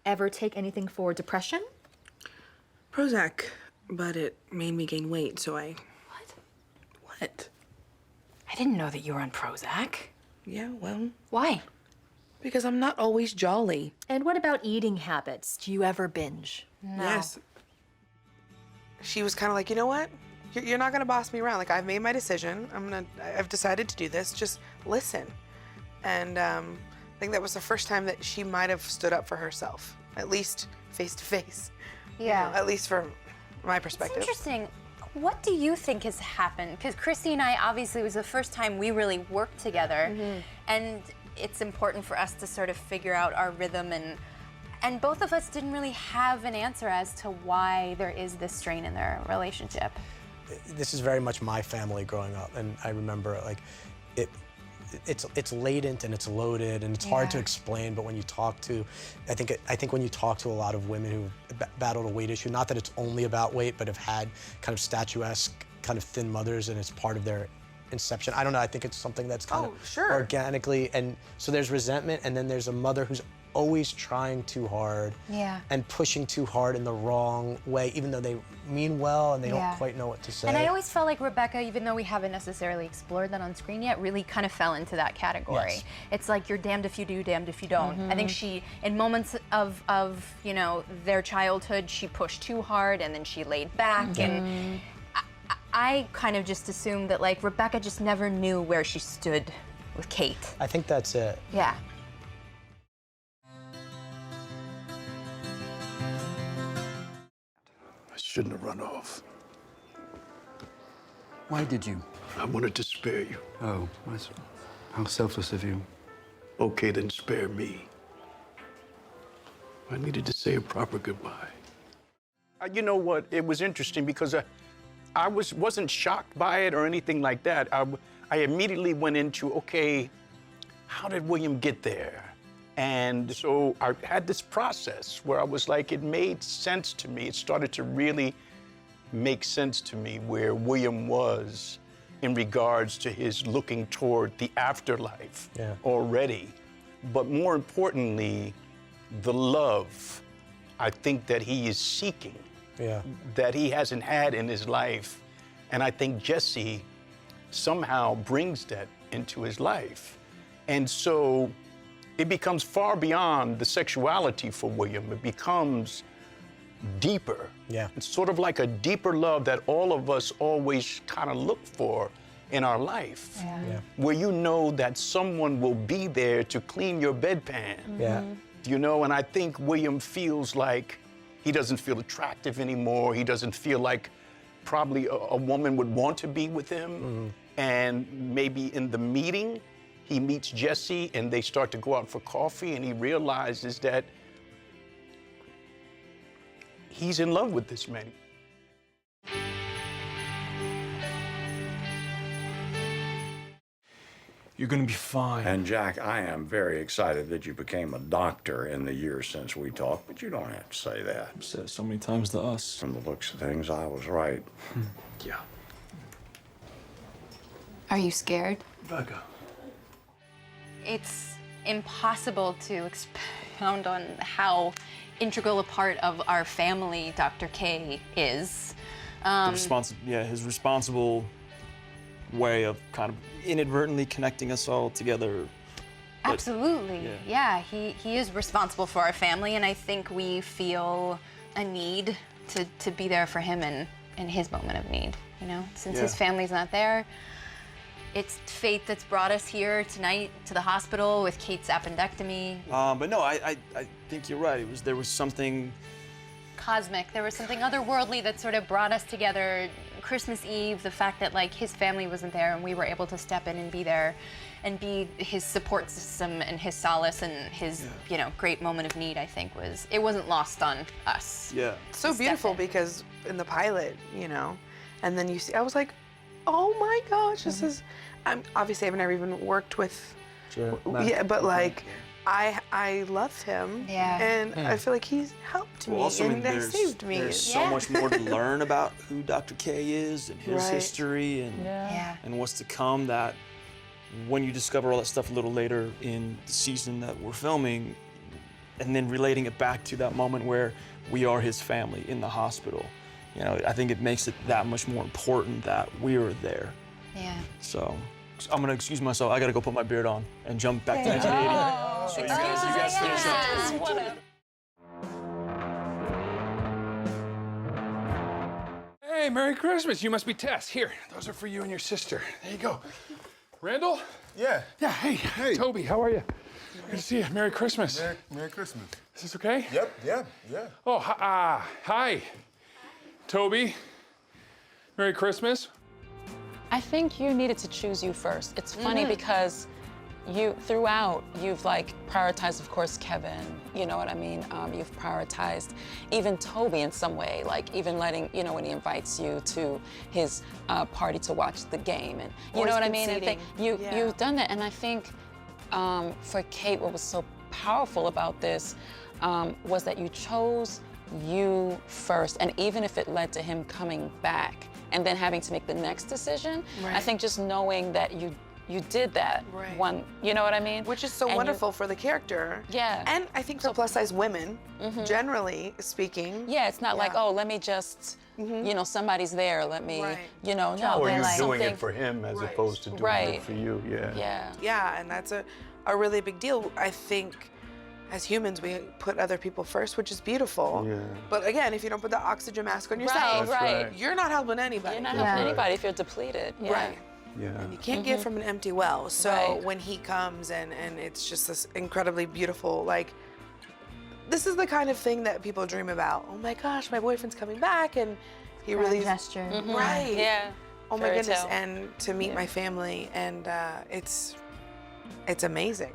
ever take anything for depression? Prozac, but it made me gain weight, so I... What? What? I didn't know that you were on Prozac. Yeah, well... Why? Because I'm not always jolly. And what about eating habits? Do you ever binge? No. Yes. She was kind of like, you know what? You're not gonna boss me around. Like, I've made my decision. I've decided to do this. Just listen. And I think that was the first time that she might have stood up for herself, at least face to face. Yeah. You know, at least from my perspective. It's interesting. What do you think has happened? Because CHRISSY and I, obviously, it was the first time we really worked together. And it's important for us to sort of figure out our rhythm, and both of us didn't really have an answer as to why there is this strain in their relationship. This is very much my family growing up, and I remember like it's latent and it's loaded and it's hard to explain. But when you talk to, I think when you talk to a lot of women who battled a weight issue, not that it's only about weight, but have had kind of statuesque, kind of thin mothers, and it's part of their inception. I don't know. I think it's something that's kind of organically, and so there's resentment, and then there's a mother who's always trying too hard and pushing too hard in the wrong way, even though they mean well and they don't quite know what to say. And I always felt like Rebecca, even though we haven't necessarily explored that on screen yet, really kind of fell into that category. Yes. It's like you're damned if you do, damned if you don't. I think she, in moments of you know, their childhood, she pushed too hard and then she laid back. And I kind of just assumed that like Rebecca just never knew where she stood with Kate. I think that's it. Yeah. I shouldn't have run off. Why did you? I wanted to spare you. Oh, how selfless of you. Okay, then spare me. I needed to say a proper goodbye. You know what? It was interesting because I wasn't shocked by it or anything like that. I immediately went into, okay, how did William get there? And so I had this process where I was like, it made sense to me. It started to really make sense to me where William was in regards to his looking toward the afterlife already. But more importantly, the love I think that he is seeking, that he hasn't had in his life. And I think Jesse somehow brings that into his life. And so it becomes far beyond the sexuality for William. It becomes deeper. It's sort of like a deeper love that all of us always kind of look for in our life, where you know that someone will be there to clean your bedpan. You know, and I think William feels like he doesn't feel attractive anymore. He doesn't feel like probably a woman would want to be with him. And maybe in the meeting, he meets Jesse and they start to go out for coffee and he realizes that he's in love with this man. You're gonna be fine. And Jack, I am very excited that you became a doctor in the years since we talked, but you don't have to say that. I've said it so many times to us. From the looks of things, I was right. Yeah. Are you scared? Becca. It's impossible to expound on how integral a part of our family Dr. K is. His responsible way of kind of inadvertently connecting us all together. Absolutely, yeah. He is responsible for our family, and I think we feel a need to be there for him in his moment of need, you know? Since his family's not there, it's fate that's brought us here tonight to the hospital with Kate's appendectomy. But no, I think you're right. There was something cosmic. There was something otherworldly that sort of brought us together. Christmas Eve, the fact that like his family wasn't there and we were able to step in and be there and be his support system and his solace and his, you know, great moment of need, I think it wasn't lost on us. Yeah. So beautiful because in the pilot, you know, and then you see, I was like, oh my gosh, this is, obviously I've never even worked with, but like, I loved him, and I feel like he's helped me and saved me. There's so much more to learn about who Dr. K is and his history and what's to come, that when you discover all that stuff a little later in the season that we're filming, and then relating it back to that moment where we are his family in the hospital. You know, I think it makes it that much more important that we were there. Yeah. So I'm gonna excuse myself. I gotta go put my beard on and jump back to 1980. So you guys finish up. Hey, Merry Christmas. You must be Tess. Here, those are for you and your sister. There you go. Randall? Yeah. Yeah, hey. Toby, how are you? Good to see you. Merry Christmas. Merry Christmas. Is this okay? Yep, yeah. Oh, hi. Toby. Merry Christmas. I think you needed to choose you first. It's funny because throughout, you've like prioritized, of course, Kevin, you know what I mean? You've prioritized even Toby in some way, like even letting, you know, when he invites you to his party to watch the game, and you know what I mean? I think you've done that, and I think for Kate, what was so powerful about this was that you chose you first, and even if it led to him coming back and then having to make the next decision, I think just knowing that you did that one, you know what I mean? Which is so wonderful for the character. Yeah. And I think for plus size women, generally speaking. Yeah, it's not like, oh, let me just, you know, somebody's there, let me, you know, no. Or you're like doing it for him as opposed to doing it for you, Yeah, and that's a really big deal. I think as humans, we put other people first, which is beautiful. Yeah. But again, if you don't put the oxygen mask on yourself, you're not helping anybody. You're not helping anybody if you're depleted. Right. Yeah. And you can't give from an empty well. So when he comes and it's just this incredibly beautiful, like, this is the kind of thing that people dream about. Oh my gosh, my boyfriend's coming back, and he really gesture. Right. Yeah. Oh my goodness, and to meet my family, and it's amazing.